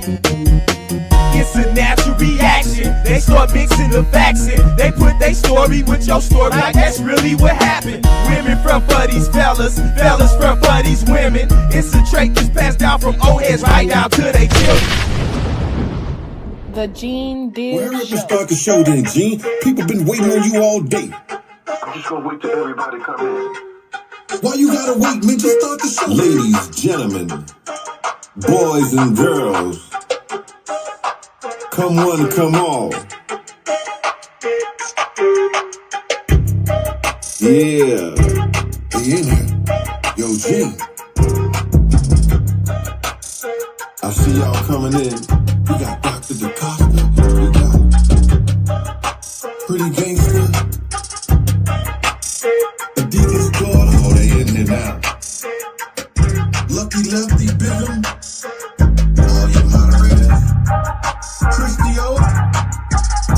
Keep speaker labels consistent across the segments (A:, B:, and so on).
A: It's a natural reaction. They start mixing the facts in. They put their story with your story, like that's really what happened. Women front for these fellas, fellas front for these women. It's a trait that's passed down from old heads right down to their children.
B: The Gene Deal
C: Well, hurry up and start the show then, Gene. People been waiting on you all day.
D: I'm just gonna wait till everybody come in.
C: Why you gotta wait, man? Just start the show. Ladies, gentlemen, boys and girls, come one, come all. Yeah. They in here. Yo, Gene. I see y'all coming in. We got Dr. DaCosta. We got Pretty Gangster. Adidas daughter. Oh, they in there now. Lucky Lefty Bism. All your moderators. Christio.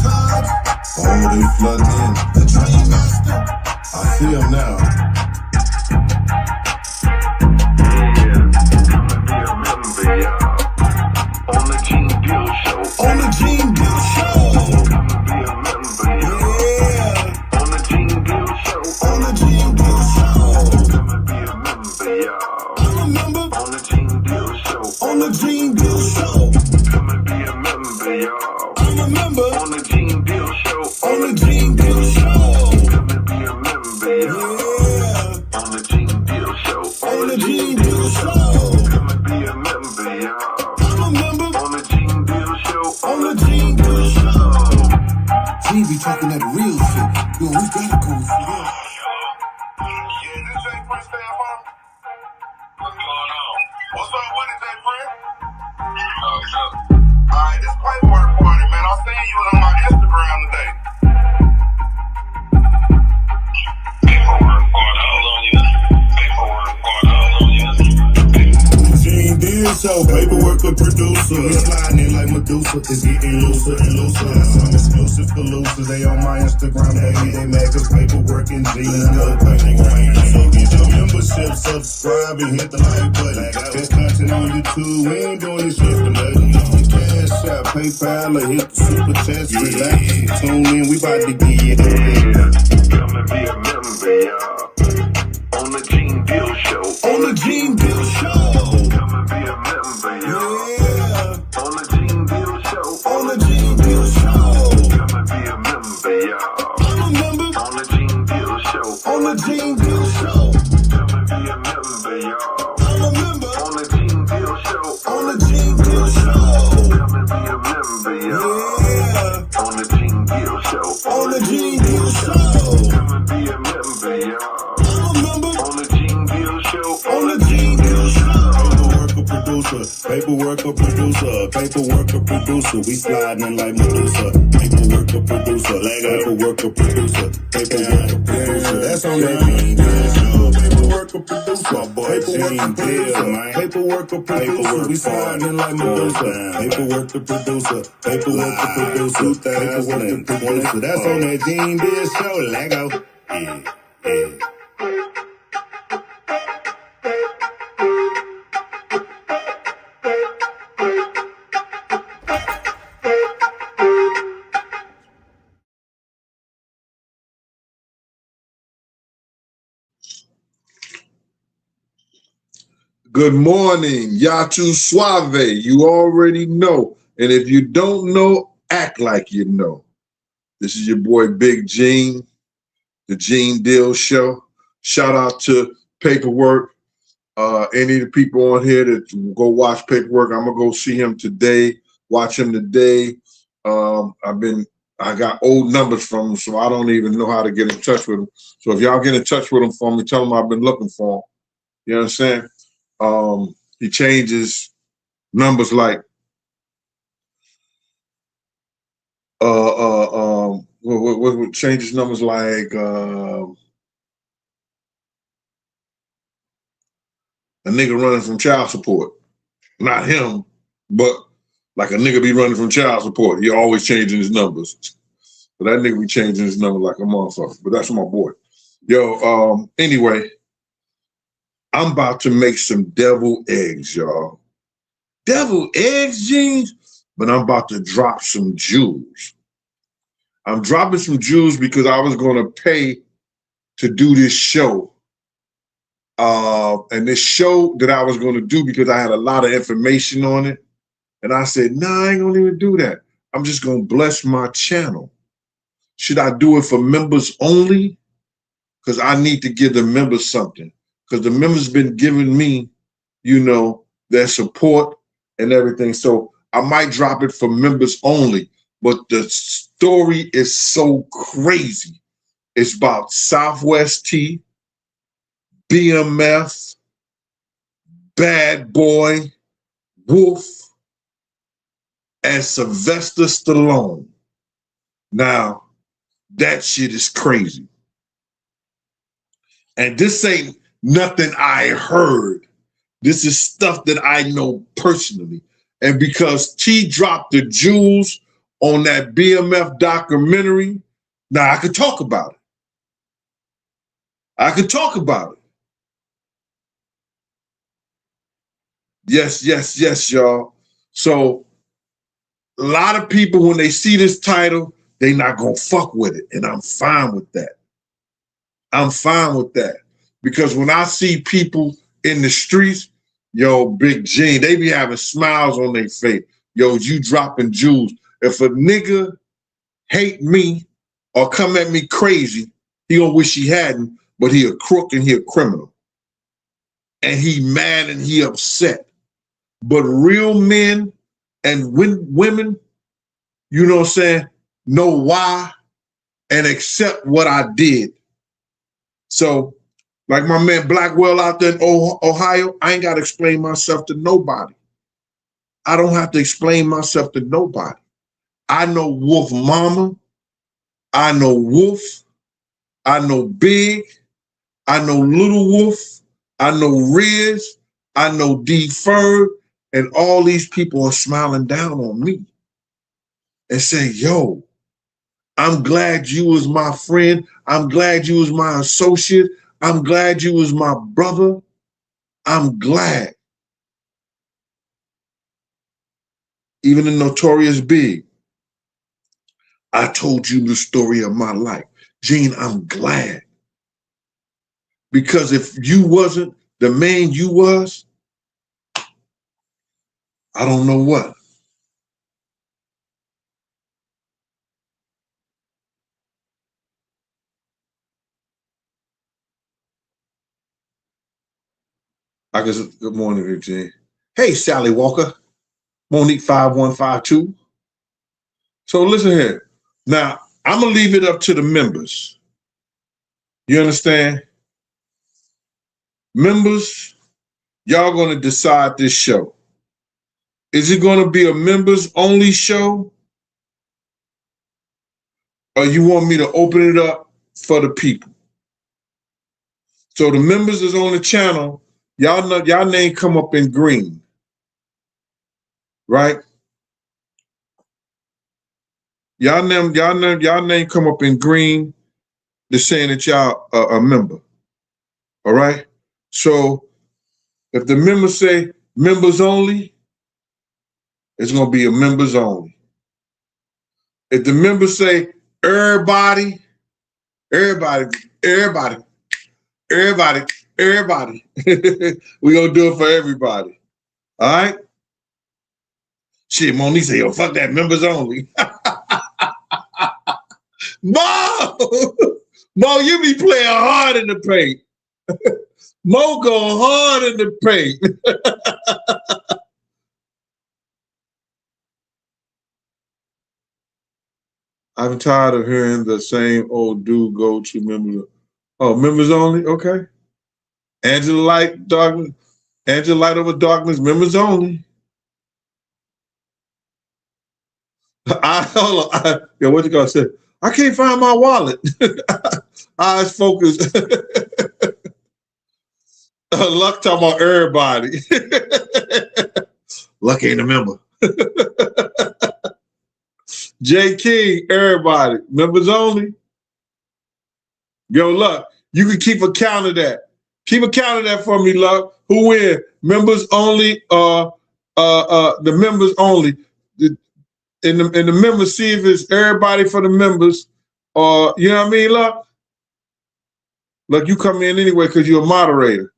C: Todd. Oh, they flooding in. The Dream Master. I see him now.
D: On the Gene Deal Show.
C: On the Gene Deal Show.
D: Come and be a member, y'all.
C: Yeah.
D: On the Gene Deal Show.
C: On the Gene Deal Show.
D: Come and be a member, y'all.
C: I'm a member.
D: On the Gene Deal Show.
C: On the Gene Deal Show.
D: Come and be a member, y'all.
C: I'm a member.
D: On the Gene Deal Show.
C: On the Gene Deal Show.
D: Come and be a member, y'all.
C: Yeah.
D: On the Gene Deal Show.
C: On the Gene Deal Show.
D: Come and be a member, y'all.
C: I'm a member.
D: On the Gene Deal Show.
C: On the Gene Deal Show. Gene be talking that real shit. Yo, we gotta go.
D: Yeah, this Jay Prince staff on? What's going on? What's up with it, Jay Prince? Alright, this paperwork party, man. I'll send you on my Instagram today. Paperwork party, all on you. Paperwork party, all on you.
C: Gene Deal Show, paperwork a producer. We sliding in like Medusa. It's getting looser and looser. Got some exclusive for losers. They on my Instagram, baby. They mad cause paperwork and Gene. No paperwork. So get your membership, subscribe, and hit the like button. There's content on YouTube. We ain't doing this shit for nothing. Cash out, PayPal, or hit the super chat. Relax, tune in. We about to get it.
D: Come and be a member, y'all. On the Gene Deal Show.
C: On the Gene Deal Show.
D: Come and be a member, y'all.
C: Yeah.
D: On the Gene Deal Show.
C: On the Gene Deal Show.
D: Come and be a member, y'all.
C: I'm a member.
D: On the Gene Deal Show.
C: On the Gene Deal Show.
D: Come and be a member, y'all.
C: I'm a member.
D: On the Gene Deal Show.
C: On the Gene Deal Show.
D: Come and be a member, y'all.
C: Yeah.
D: On the Gene Deal Show.
C: On the Gene Deal Show.
D: Come and be a member, y'all.
C: I'm a member.
D: On the Gene Deal Show.
C: On the Gene Deal Show. Paperwork a producer. Paperwork a producer. We sliding in like Medusa. Paperwork a producer. Paperwork a producer. Paperwork a producer. That's on that Gene Deal Show. Paperwork a producer. My boy Gene Deal, man. Paperwork a producer. We sliding in like Medusa. Paperwork a producer. Paperwork a producer. Paperwork a producer. That's on that Gene Deal Show. Lego. Yeah.
E: Good morning, Yatu Suave. You already know. And if you don't know, act like you know. This is your boy Big Gene, the Gene Deal Show. Shout out to Paperwork. Any of the people on here that go watch Paperwork, I'm gonna go see him today. Watch him today. I got old numbers from him, so I don't even know how to get in touch with him. So if y'all get in touch with him for me, tell him I've been looking for him. You know what I'm saying? He changes numbers like what changes numbers like a nigga running from child support. Not him, but like a nigga be running from child support. He always changing his numbers. But that nigga be changing his number like a motherfucker. But that's my boy. Yo, anyway, I'm about to make some devil eggs, y'all. devil eggs, jeans, but I'm about to drop some jewels. I'm dropping some jewels because I was going to pay to do this show. And this show that I was going to do because I had a lot of information on it. And I said, nah, I ain't going to even do that. I'm just going to bless my channel. Should I do it for members only? Because I need to give the members something. Because the members been giving me, you know, their support and everything. So I might drop it for members only. But the story is so crazy. It's about Southwest T, BMF, Bad Boy, Wolf, and Sylvester Stallone. Now, that shit is crazy. And this ain't nothing I heard. This is stuff that I know personally. And because T dropped the jewels on that BMF documentary, now I could talk about it. I could talk about it. Yes, yes, yes, y'all. So a lot of people, when they see this title, they not gonna fuck with it. And I'm fine with that. I'm fine with that. Because when I see people in the streets, yo, Big Gene, they be having smiles on their face. Yo, you dropping jewels. If a nigga hate me or come at me crazy, he gonna wish he hadn't, but he a crook and he a criminal. And he mad and he upset. But real men and women, you know what I'm saying, know why and accept what I did. So, like my man Blackwell out there in Ohio, I ain't got to explain myself to nobody. I don't have to explain myself to nobody. I know Wolf Mama. I know Wolf. I know Big. I know Little Wolf. I know Riz. I know D Ferg. And all these people are smiling down on me and say, yo, I'm glad you was my friend. I'm glad you was my associate. I'm glad you was my brother. I'm glad. Even the Notorious Big, I told you the story of my life. Gene, I'm glad. Because if you wasn't the man you was, I don't know what. I guess, good morning, Virginia. Hey, Sally Walker, Monique 5152. So listen here. Now, I'm going to leave it up to the members. You understand? Members, y'all going to decide this show. Is it going to be a members only show? Or you want me to open it up for the people? So the members is on the channel. Y'all know y'all name come up in green, right? Y'all name come up in green. They're saying that y'all a member. All right. So if the members say members only, it's gonna be a members only. If the members say everybody, we're gonna do it for everybody. All right. Shit, Monique say, yo, fuck that, members only. Mo, you be playing hard in the paint. Mo go hard in the paint. I'm tired of hearing the same old dude go to members. Oh, members only? Okay. Angela Light over darkness, members only. Hold on. What you gonna say? I can't find my wallet. Eyes focused. Luck talking about everybody. Luck ain't a member. J King, everybody. Members only. Yo, Luck, you can keep a count of that. Keep a count of that for me, Luck. Who win? Members only, the members only. In the members, see if it's everybody for the members, or you know what I mean, look. Look, you come in anyway because you're a moderator.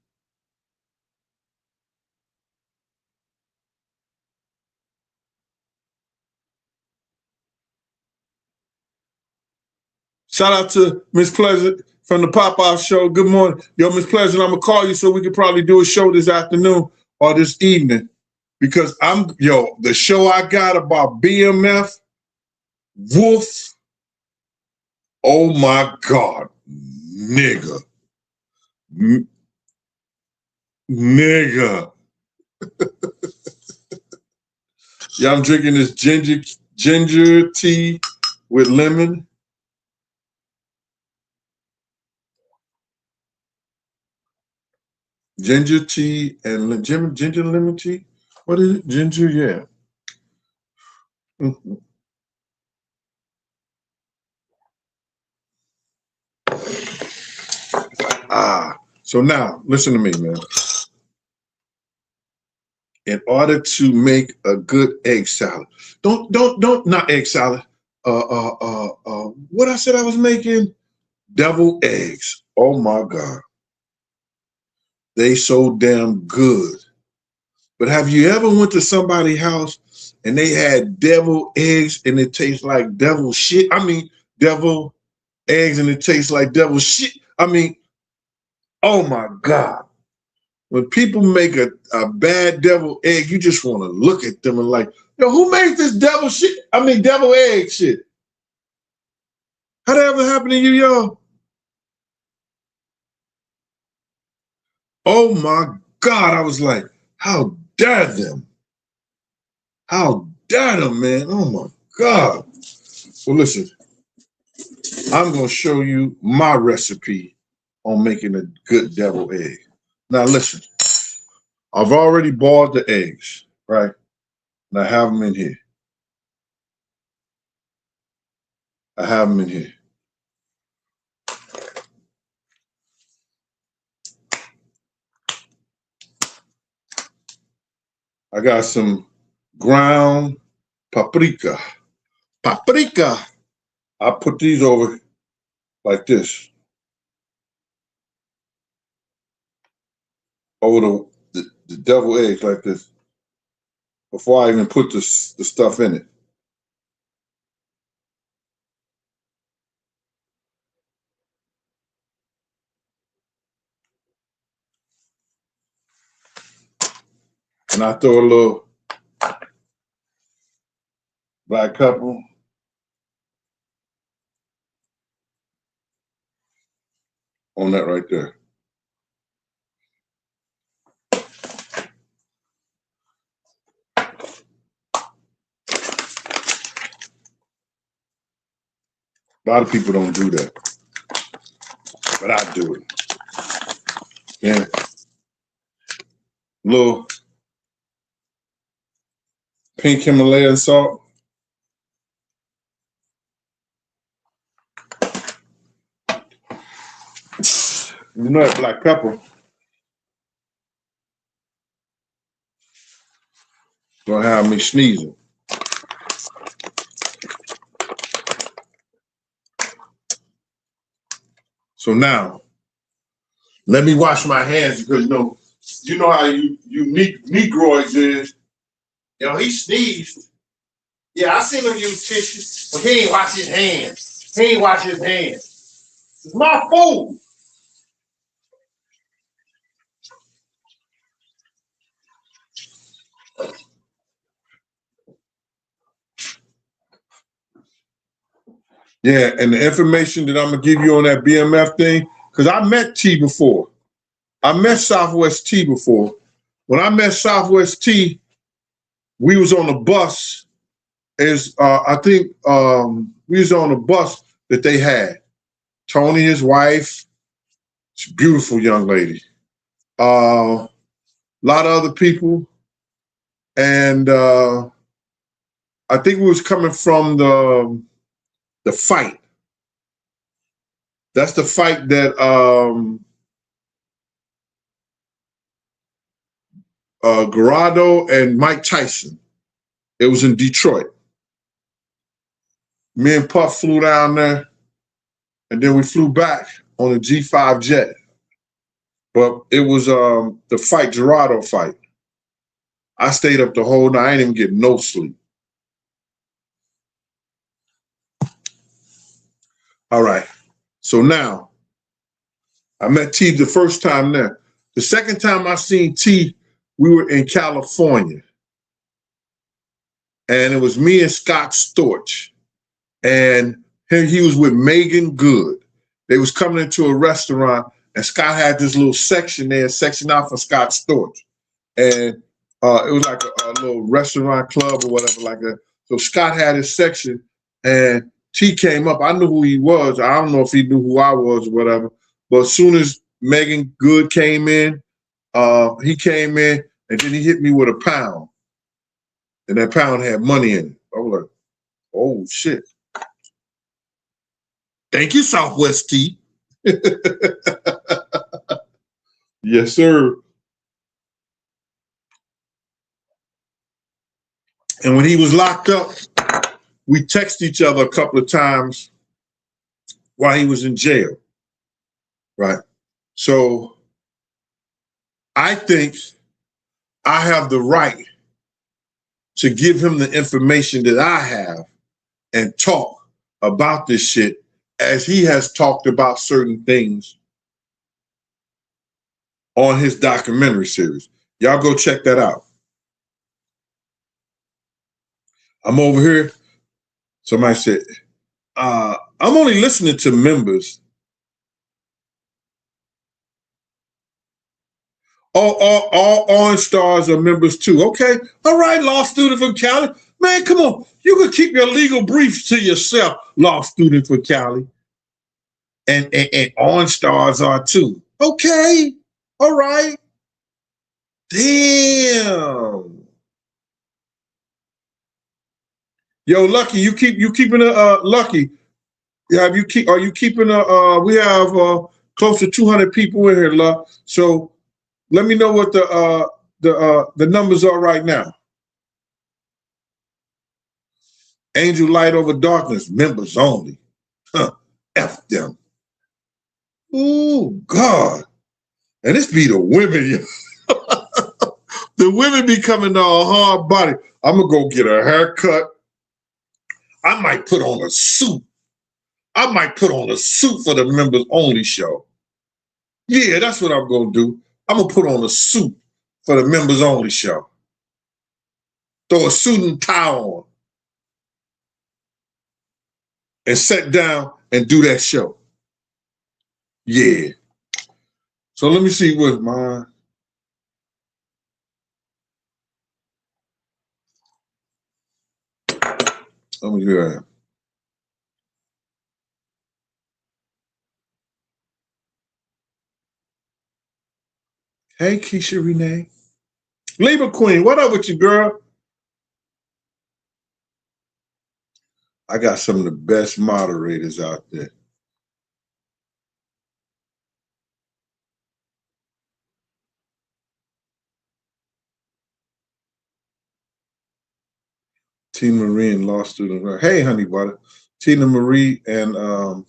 E: Shout out to Miss Pleasant from the Pop-Off Show. Good morning. Yo, Miss Pleasant, I'm going to call you so we could probably do a show this afternoon or this evening. Because the show I got about BMF, Wolf, oh my God, nigga. Nigga. Yeah, I'm drinking this ginger tea with lemon. Ginger tea and ginger lemon tea? What is it? Ginger, yeah. Mm-hmm. So now, listen to me, man. In order to make a good egg salad, not egg salad. What I said I was making? Deviled eggs. Oh my God. They so damn good. But have you ever went to somebody's house and they had deviled eggs and it tastes like devil shit? I mean, deviled eggs and it tastes like devil shit. I mean, oh my God. When people make a bad devil egg, you just want to look at them and like, yo, who made this devil shit? I mean, devil egg shit. How that ever happen to you, y'all? Oh my God. I was like, how dare them? How dare them, man? Oh my God. Well, listen, I'm going to show you my recipe on making a good devil egg. Now, listen, I've already boiled the eggs, right? And I have them in here. I have them in here. I got some ground paprika. Paprika. I put these over like this. Over the devil eggs like this. Before I even put the stuff in it. And I throw a little black pepper. On that right there. A lot of people don't do that. But I do it. Yeah. Little pink Himalayan salt. You know that black pepper. Don't have me sneezing. So now, let me wash my hands because you know how you Negroids is. Yo, he sneezed. Yeah, I seen him use tissues, but he ain't wash his hands. He ain't wash his hands. It's my food. Yeah, and the information that I'm gonna give you on that BMF thing, because I met T before. I met Southwest T before. When I met Southwest T, we was on a bus. I think we was on a bus that they had. Tony, his wife, she's a beautiful young lady. A lot of other people, and I think we was coming from the fight. That's the fight that Garado and Mike Tyson. It was in Detroit. Me and Puff flew down there, and then we flew back on a G5 jet. But it was the fight, Gerardo fight. I stayed up the whole night. I didn't even get no sleep. All right. So now, I met T the first time there. The second time I seen T, we were in California. And it was me and Scott Storch. And he was with Megan Good. They was coming into a restaurant, and Scott had this little section there, section out for Scott Storch. And it was like a little restaurant club or whatever like that. So Scott had his section, and T came up. I knew who he was. I don't know if he knew who I was or whatever. But as soon as Megan Good came in, he came in, and then he hit me with a pound. And that pound had money in it. I was like, oh, shit. Thank you, Southwest T. Yes, sir. And when he was locked up, we texted each other a couple of times while he was in jail. Right. So I think I have the right to give him the information that I have and talk about this shit as he has talked about certain things on his documentary series. Y'all go check that out. I'm over here. Somebody said, I'm only listening to members. All Orange Stars are members too. Okay. All right, law student from Cali. Man, come on. You can keep your legal briefs to yourself, law student from Cali. And Orange Stars are too. Okay. All right. Damn. Yo, Lucky, you keeping a Lucky. Are you keeping a we have close to 200 people in here, Luck. So let me know what the numbers are right now. Angel Light Over Darkness, members only. Huh. F them. Oh, God. And this be the women. The women be coming to a hard body. I'm going to go get a haircut. I might put on a suit. I might put on a suit for the members only show. Yeah, that's what I'm going to do. I'm going to put on a suit for the members only show. Throw a suit and tie on. And sit down and do that show. Yeah. So let me see what's mine. Let me do that. Hey, Keisha Renee. Libra Queen, what up with you, girl? I got some of the best moderators out there. Tina Marie and law student. Hey, honey butter. Tina Marie and law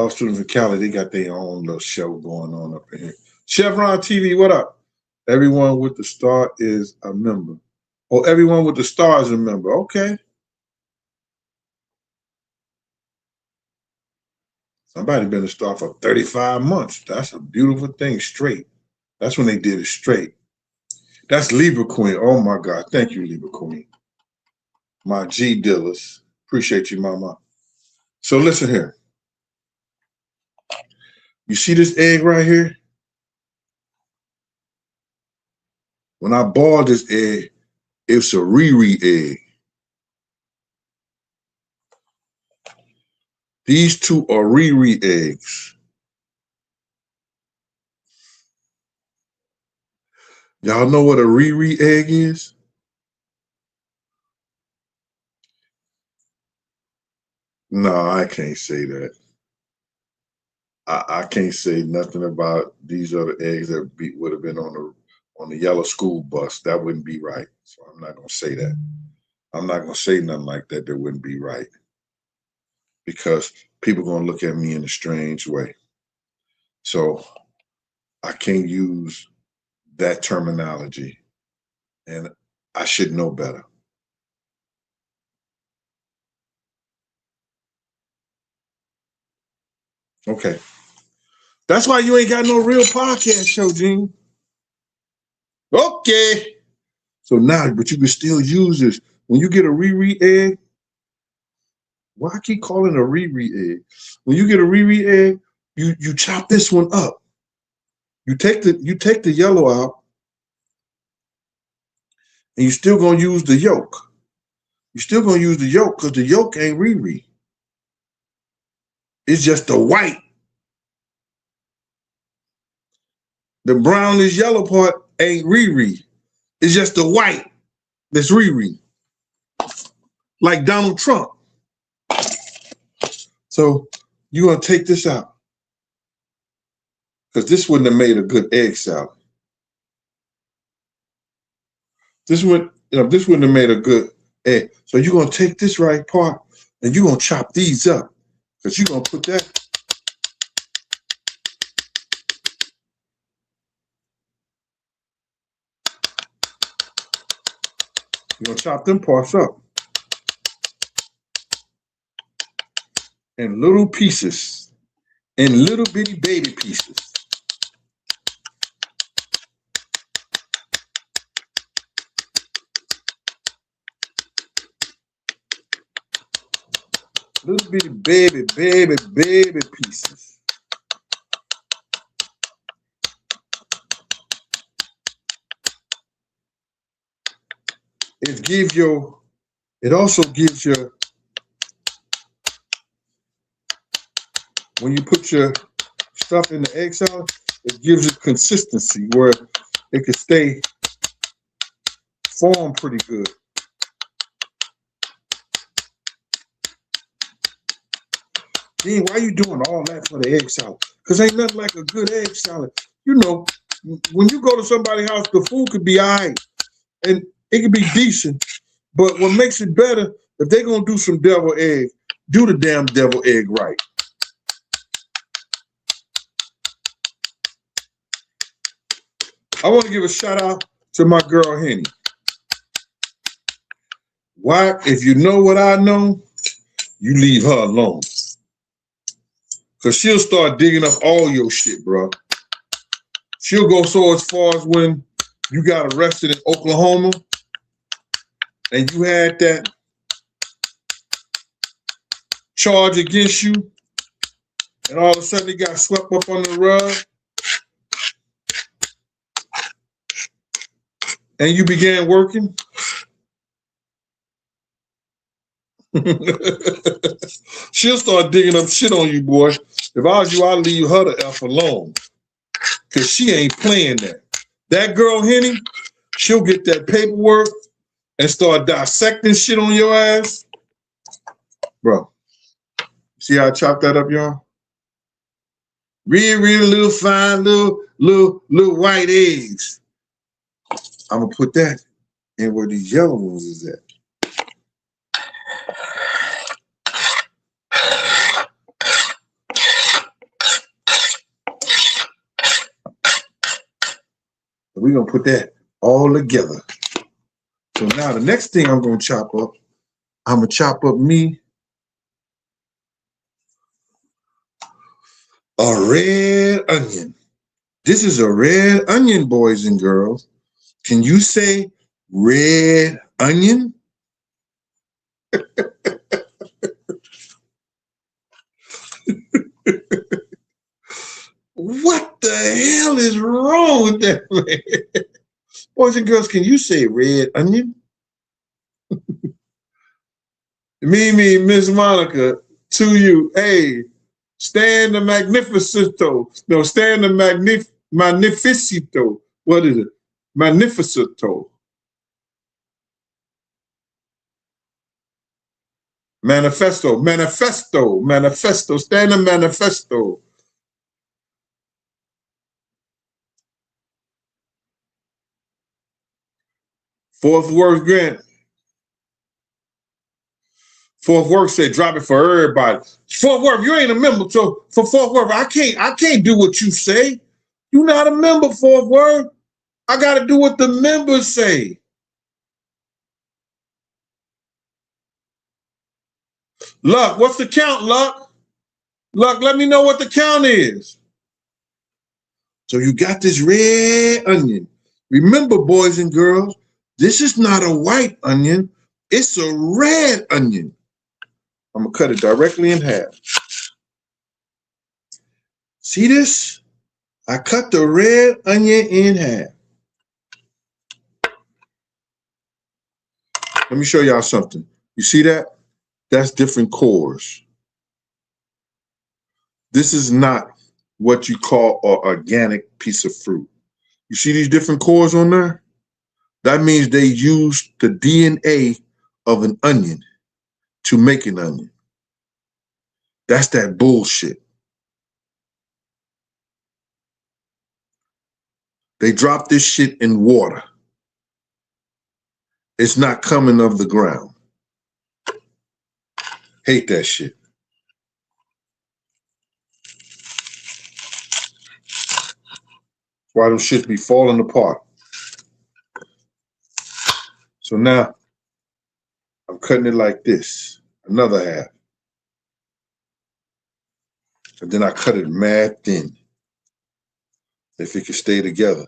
E: students in Cali, they got their own little show going on up in here. Chevron TV, what up? Everyone with the star is a member. Oh, everyone with the star is a member. Okay. Somebody been a star for 35 months. That's a beautiful thing, straight. That's when they did it straight. That's Libra Queen. Oh, my God. Thank you, Libra Queen. My G dealers. Appreciate you, mama. So listen here. You see this egg right here? When I boiled this egg, it's a Riri egg. These two are Riri eggs. Y'all know what a Riri egg is? No, I can't say that. I can't say nothing about these other eggs that would have been on on the yellow school bus. That wouldn't be right. So I'm not going to say that. I'm not going to say nothing like that. That wouldn't be right. Because people are going to look at me in a strange way. So I can't use that terminology. And I should know better. Okay. That's why you ain't got no real podcast show, Gene. Okay. So now, but you can still use this. When you get a Riri egg, why I keep calling it a Riri egg? When you get a Riri egg, you chop this one up. You take the yellow out, and you're still gonna use the yolk. You're still gonna use the yolk because the yolk ain't Riri. It's just the white. The brownish yellow part ain't Riri. It's just the white that's Riri. Like Donald Trump. So you're gonna take this out. Because this wouldn't have made a good egg salad. This wouldn't have made a good egg. So you're gonna take this right part and you're gonna chop these up. Because you're gonna put that. You're gonna chop them parts up in little pieces, in little bitty baby pieces. Little bitty baby pieces. It also gives you, when you put your stuff in the egg salad, it gives you consistency where it can stay formed pretty good. Dean, why are you doing all that for the egg salad? Because ain't nothing like a good egg salad. You know, when you go to somebody's house, the food could be all right and it could be decent. But what makes it better, if they're going to do some deviled egg, do the damn deviled egg right. I want to give a shout out to my girl, Henny. Why? If you know what I know, you leave her alone. Because she'll start digging up all your shit, bro. She'll go so as far as when you got arrested in Oklahoma and you had that charge against you and all of a sudden it got swept up under the rug and you began working. She'll start digging up shit on you, boy. If I was you, I'd leave her the F alone. Because she ain't playing that. That girl, Henny, she'll get that paperwork and start dissecting shit on your ass. Bro, see how I chopped that up, y'all? Real little fine, little white eggs. I'm going to put that in where these yellow ones is at. We're going to put that all together. So now the next thing I'm going to chop up, I'm going to chop up me a red onion. This is a red onion, boys and girls. Can you say red onion? What the hell is wrong with that, man? Boys and girls, can you say red onion? Mimi, Miss Monica, to you, hey, stand the magnificento. No, stand the magnificito. What is it? Magnificito. Manifesto, stand the manifesto. Fourth Worth Grant. Fort Worth said drop it for everybody. Fort Worth, you ain't a member, so for Fort Worth, I can't do what you say. You're not a member, Fort Worth. I gotta do what the members say. Luck, what's the count, Luck? Luck, let me know what the count is. So you got this red onion. Remember, boys and girls, this is not a white onion. It's a red onion. I'm going to cut it directly in half. See this? I cut the red onion in half. Let me show y'all something. You see that? That's different cores. This is not what you call an organic piece of fruit. You see these different cores on there? That means they used the DNA of an onion to make an onion. That's that bullshit. They drop this shit in water. It's not coming of the ground. Hate that shit. Why them shit be falling apart. So now I'm cutting it like this, another half. And then I cut it mad thin, if it can stay together.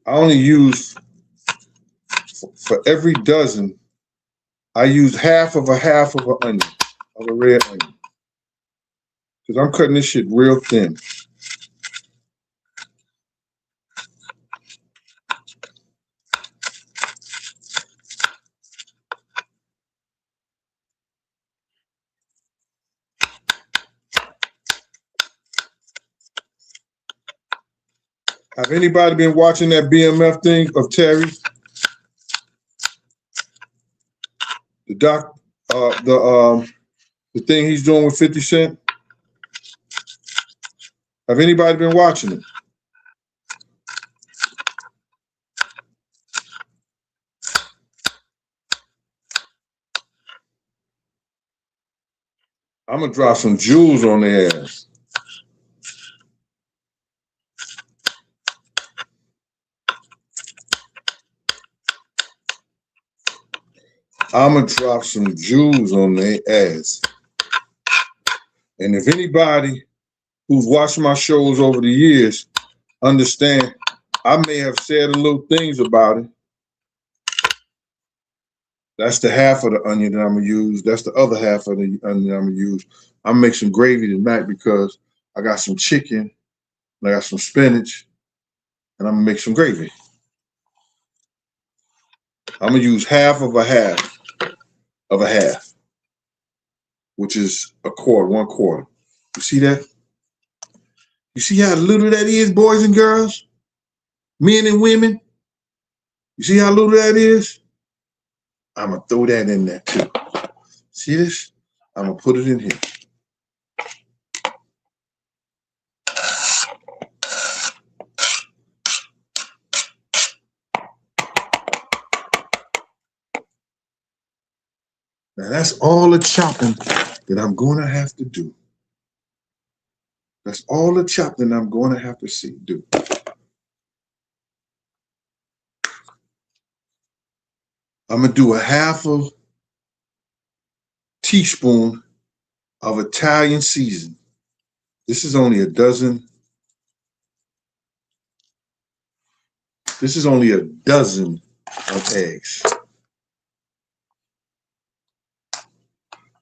E: I only use, for every dozen, I use half of an onion, of a red onion. Because I'm cutting this shit real thin. Have anybody been watching that BMF thing of Terry? The thing he's doing with 50 Cent? Have anybody been watching it? I'm gonna drop some jewels on their ass. I'm gonna drop some jewels on their ass. And if anybody who's watched my shows over the years understand, I may have said a little things about it. That's the half of the onion that I'm gonna use. That's the other half of the onion I'm gonna use. I'm gonna make some gravy tonight because I got some chicken, and I got some spinach, and I'm gonna make some gravy. I'm gonna use half of a half, which is a quarter, 1/4. You see that? You see how little that is, boys and girls? Men and women? You see how little that is? I'm gonna throw that in there too. See this? I'm gonna put it in here. Now that's all the chopping that I'm gonna have to do. That's all the chopping I'm gonna have to do. I'm gonna do a half of teaspoon of Italian seasoning. This is only a dozen. This is only a dozen of eggs.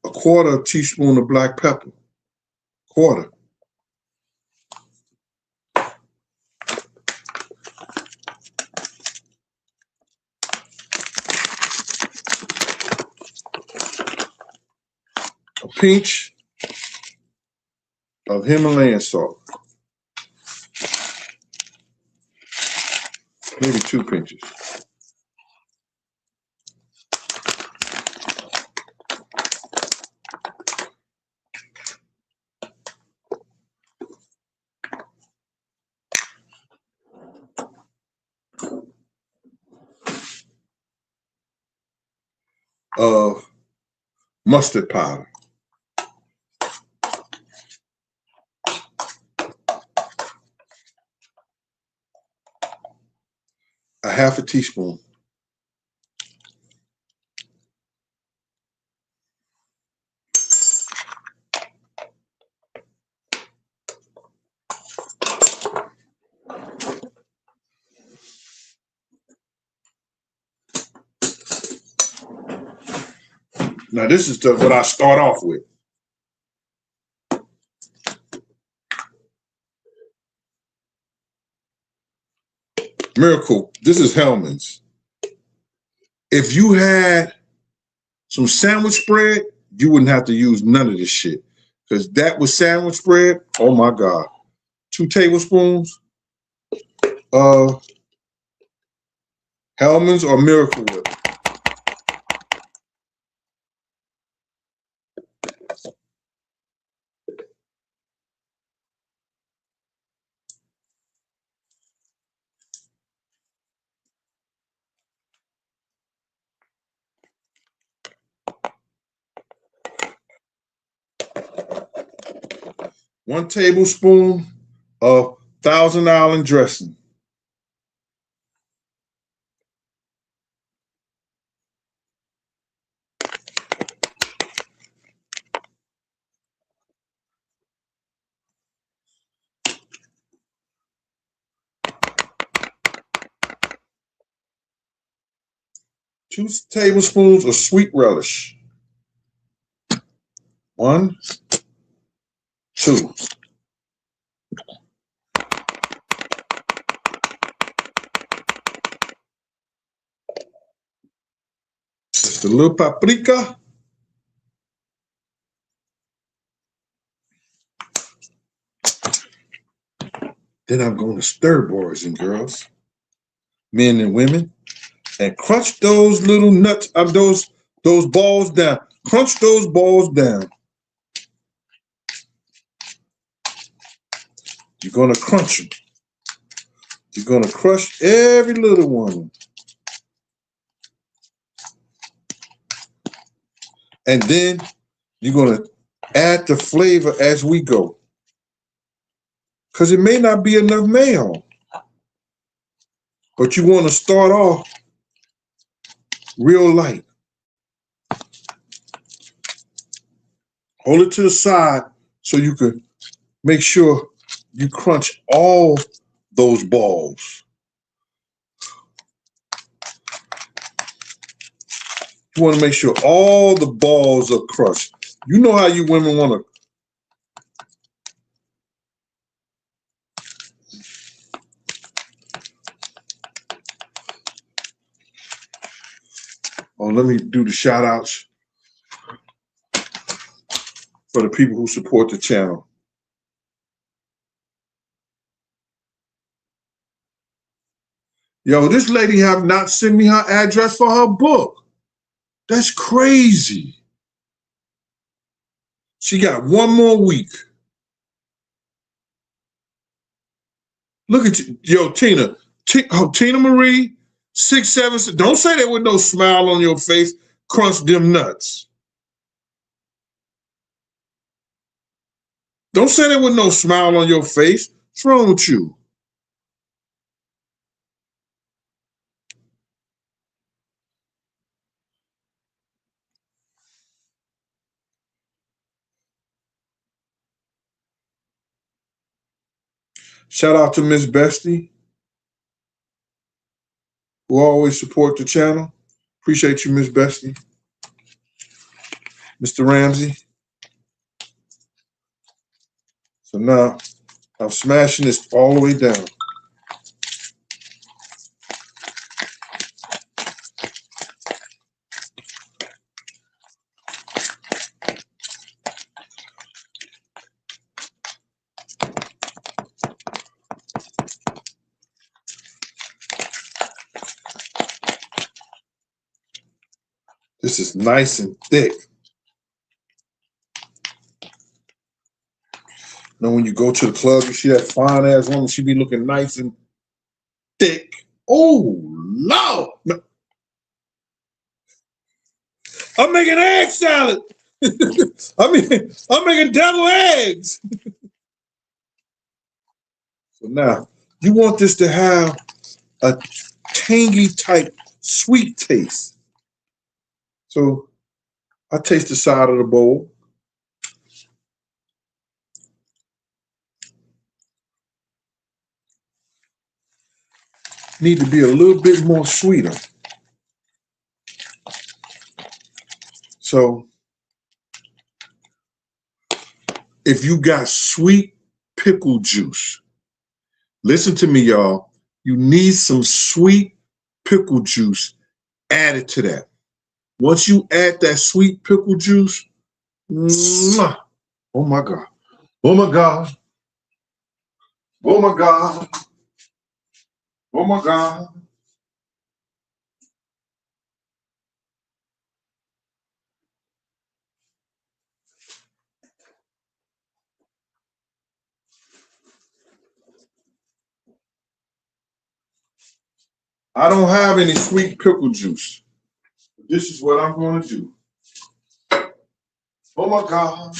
E: A 1/4 teaspoon of black pepper. 1/4. A pinch of Himalayan salt. maybe 2 pinches. Of mustard powder. A half a teaspoon. Now this is what I start off with. Miracle, this is Hellman's. If you had some sandwich bread, you wouldn't have to use none of this shit. Because that was sandwich bread, oh my God. 2 tablespoons of Hellman's or Miracle Whip. One tablespoon of Thousand Island dressing. Two tablespoons of sweet relish. 1, 2. Just a little paprika. Then I'm going to stir, boys and girls, men and women, and crunch those little nuts of those balls down. Crunch those balls down. You're going to crunch them. You're going to crush every little one. And then you're going to add the flavor as we go. Because it may not be enough mayo. But you want to start off real light. Hold it to the side so you can make sure you crunch all those balls. You want to make sure all the balls are crushed. You know how you women want to. Oh, let me do the shout outs for the people who support the channel. Yo, this lady have not sent me her address for her book. That's crazy. She got 1 more week. Look at you. Yo, Tina. Tina Marie, 676. Don't say that with no smile on your face. Crunch them nuts. Don't say that with no smile on your face. What's wrong with you? Shout out to Miss Bestie, who always support the channel. Appreciate you, Miss Bestie. Mr. Ramsey. So now I'm smashing this all the way down. This is nice and thick. Now, when you go to the club, you see that fine ass woman, she be looking nice and thick. Oh, Lord. I'm making egg salad. I'm making deviled eggs. So now, you want this to have a tangy type sweet taste. So I taste the side of the bowl. Need to be a little bit more sweeter. So if you got sweet pickle juice, listen to me, y'all. You need some sweet pickle juice added to that. Once you add that sweet pickle juice, mwah, oh my God. Oh my God. Oh my God. Oh my God. I don't have any sweet pickle juice. This is what I'm going to do. Oh my God.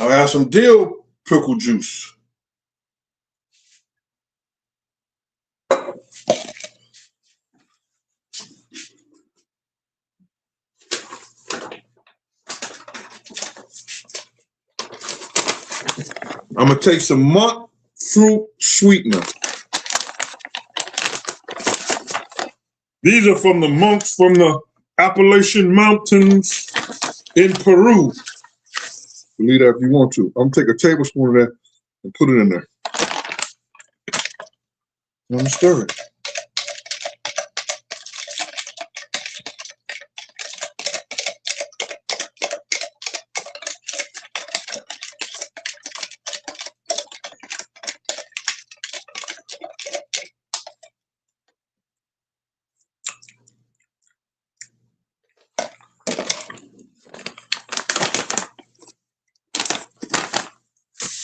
E: I have some dill pickle juice. I'm going to take some monk fruit sweetener. These are from the monks from the Appalachian Mountains in Peru. Believe that if you want to. I'm going to take a tablespoon of that and put it in there. I'm going to stir it.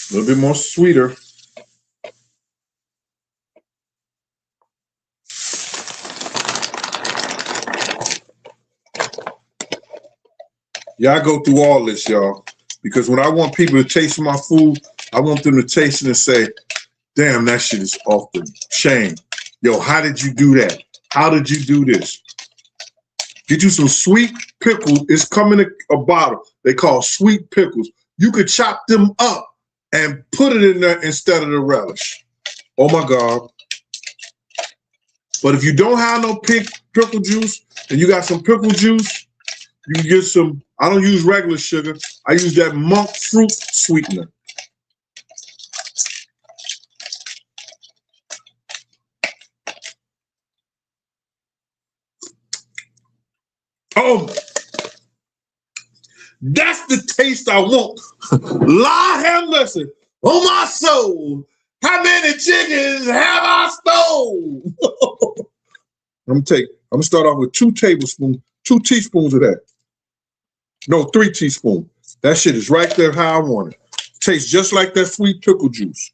E: A little bit more sweeter. Yeah, I go through all this, y'all, because when I want people to taste my food, I want them to taste it and say, damn, that shit is off the chain. Yo, how did you do that? How did you do this? Get you some sweet pickles. It's coming in a bottle. They call sweet pickles. You could chop them up and put it in there instead of the relish. Oh my God. But if you don't have no pickle juice and you got some pickle juice, you can get some, I don't use regular sugar. I use that monk fruit sweetener. Oh, that's the taste I want. Lord have mercy. Oh my soul. How many chickens have I stole? I'm gonna start off with 2 teaspoons of that. No, 3 teaspoons. That shit is right there how I want it. Tastes just like that sweet pickle juice.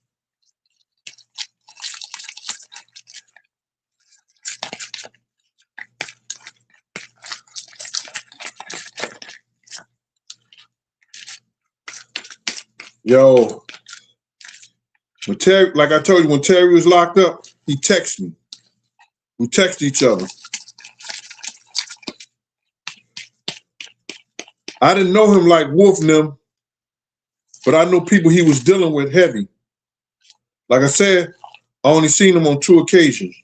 E: Yo, when Terry, like I told you, when Terry was locked up, he texted me. We text each other. I didn't know him like Wolf and them, but I know people he was dealing with heavy. Like I said, I only seen him on 2 occasions.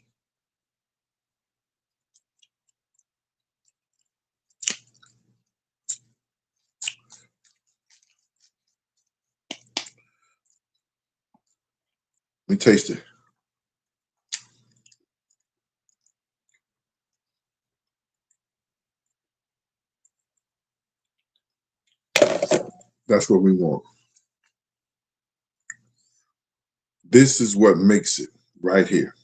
E: Let me taste it. That's what we want. This is what makes it right here.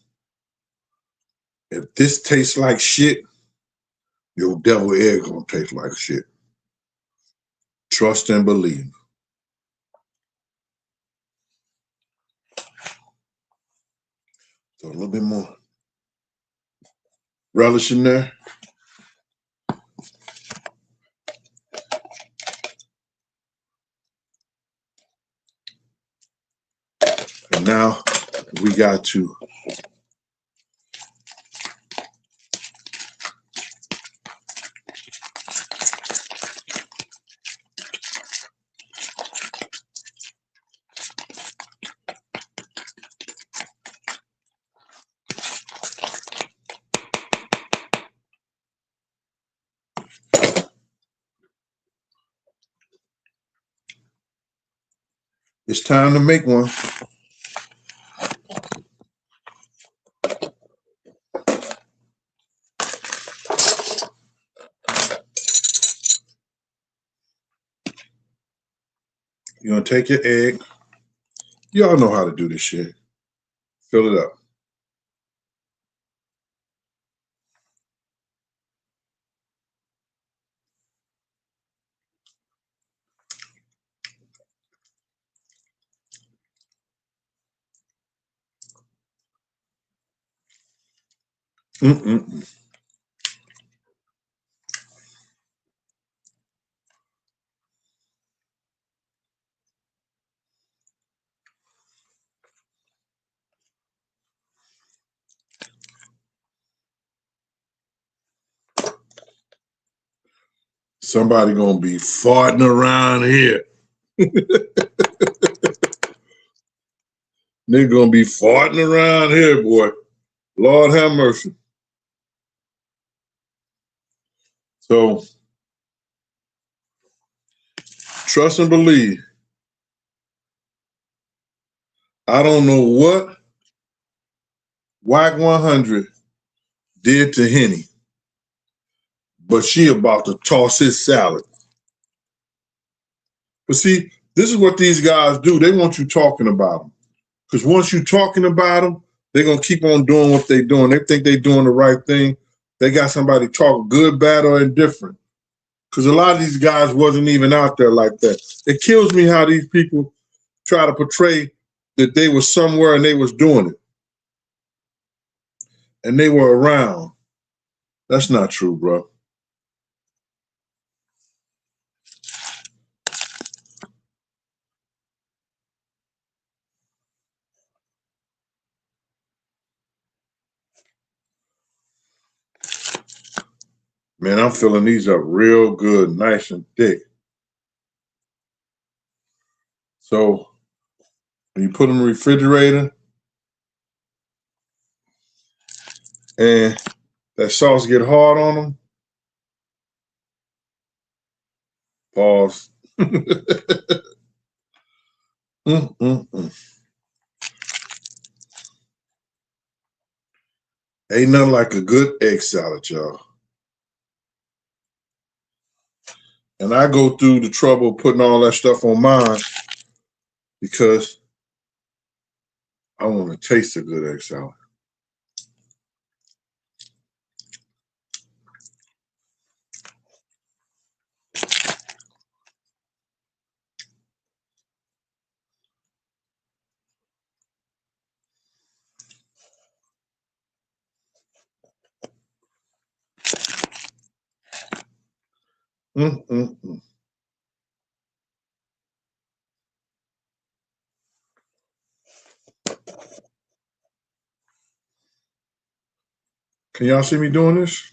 E: If this tastes like shit, your devil egg gonna taste like shit. Trust and believe. So a little bit more relish in there. And now we got to it's time to make one. You're gonna take your egg. Y'all know how to do this shit. Fill it up. Mm-mm-mm. Somebody gonna be farting around here. Nigga gonna be farting around here, boy. Lord have mercy. So trust and believe. I don't know what Whack 100 did to Henny, but she about to toss his salad. But see, this is what these guys do. They want you talking about them. Because once you're talking about them, they're going to keep on doing what they're doing. They think they're doing the right thing. They got somebody talk good, bad, or indifferent. Because a lot of these guys wasn't even out there like that. It kills me how these people try to portray that they were somewhere and they was doing it. And they were around. That's not true, bro. Man, I'm filling these up real good, nice and thick. So when you put them in the refrigerator and that sauce get hard on them, pause. Ain't nothing like a good egg salad, y'all. And I go through the trouble of putting all that stuff on mine because I want to taste a good egg salad. Mm-mm-mm. Can y'all see me doing this?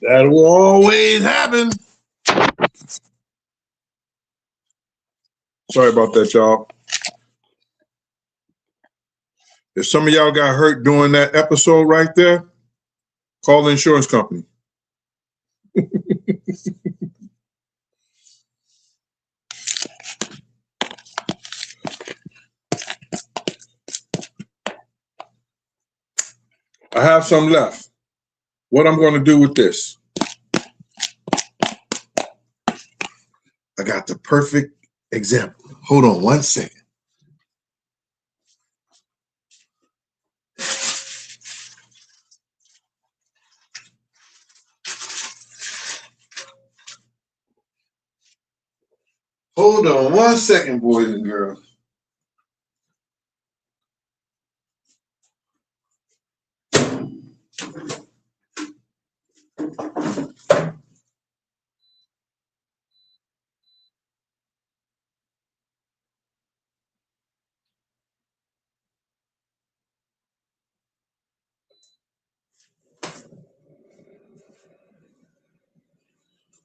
E: That will always happen. Sorry about that, y'all. If some of y'all got hurt during that episode right there, call the insurance company. I have some left. What I'm going to do with this? I got the perfect example. Hold on one second. Hold on one second, boys and girls.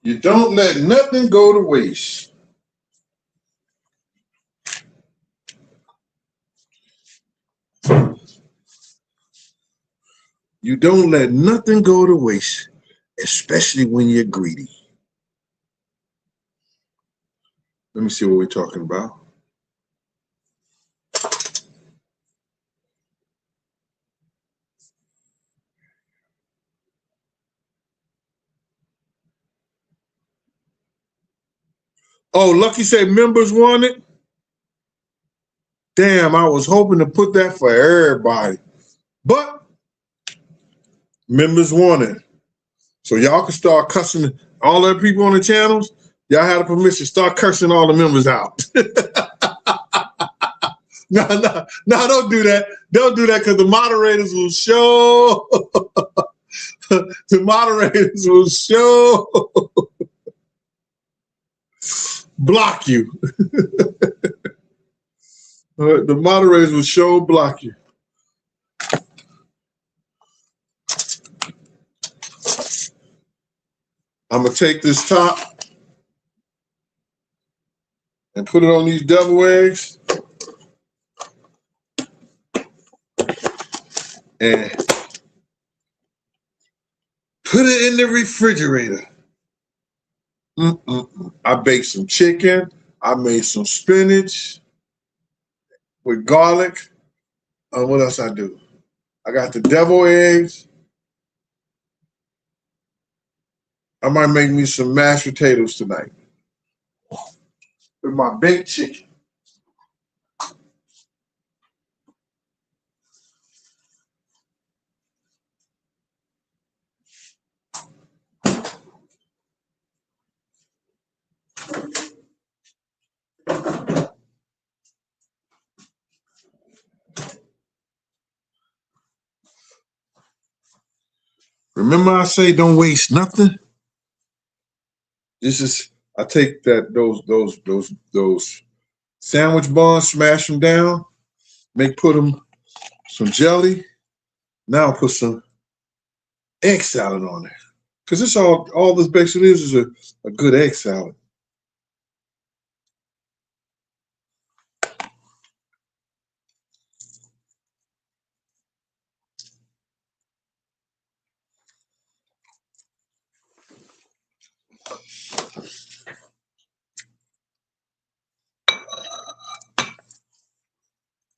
E: You don't let nothing go to waste. You don't let nothing go to waste, especially when you're greedy. Let me see what we're talking about. Oh, Lucky said members want it. Damn, I was hoping to put that for everybody. But members want it. So y'all can start cussing all the people on the channels. Y'all have the permission. Start cursing all the members out. No, don't do that. Don't do that because the moderators will show. The moderators will show. Block you. The moderators will show block you. I'm going to take this top and put it on these devil eggs. And put it in the refrigerator. I baked some chicken. I made some spinach with garlic. What else I do? I got the devil eggs. I might make me some mashed potatoes tonight with my baked chicken. Remember I say don't waste nothing? This is, I take those sandwich buns, smash them down, put them some jelly. Now I'll put some egg salad on there. Because this all this basically is a good egg salad.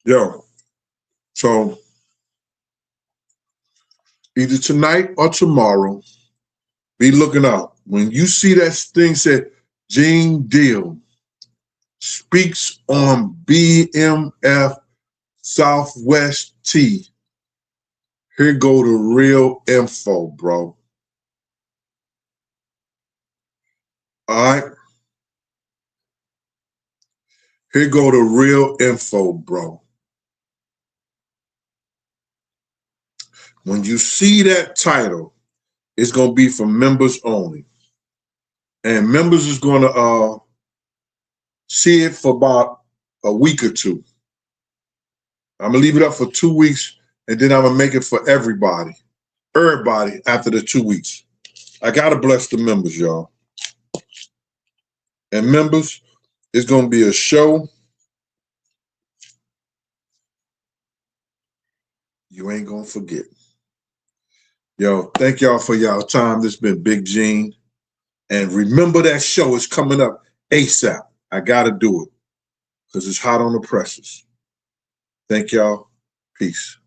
E: Yo, so either tonight or tomorrow, be looking out. When you see that thing said, Gene Deal speaks on BMF Southwest T, here go the real info, bro. All right? Here go the real info, bro. When you see that title, it's going to be for members only. And members is going to see it for about a week or two. I'm going to leave it up for 2 weeks, and then I'm going to make it for everybody after the 2 weeks. I gotta bless the members, y'all. And members, it's gonna be a show you ain't gonna forget. Yo, thank y'all for y'all time. This has been Big Gene. And remember that show is coming up ASAP. I gotta do it because it's hot on the presses. Thank y'all. Peace.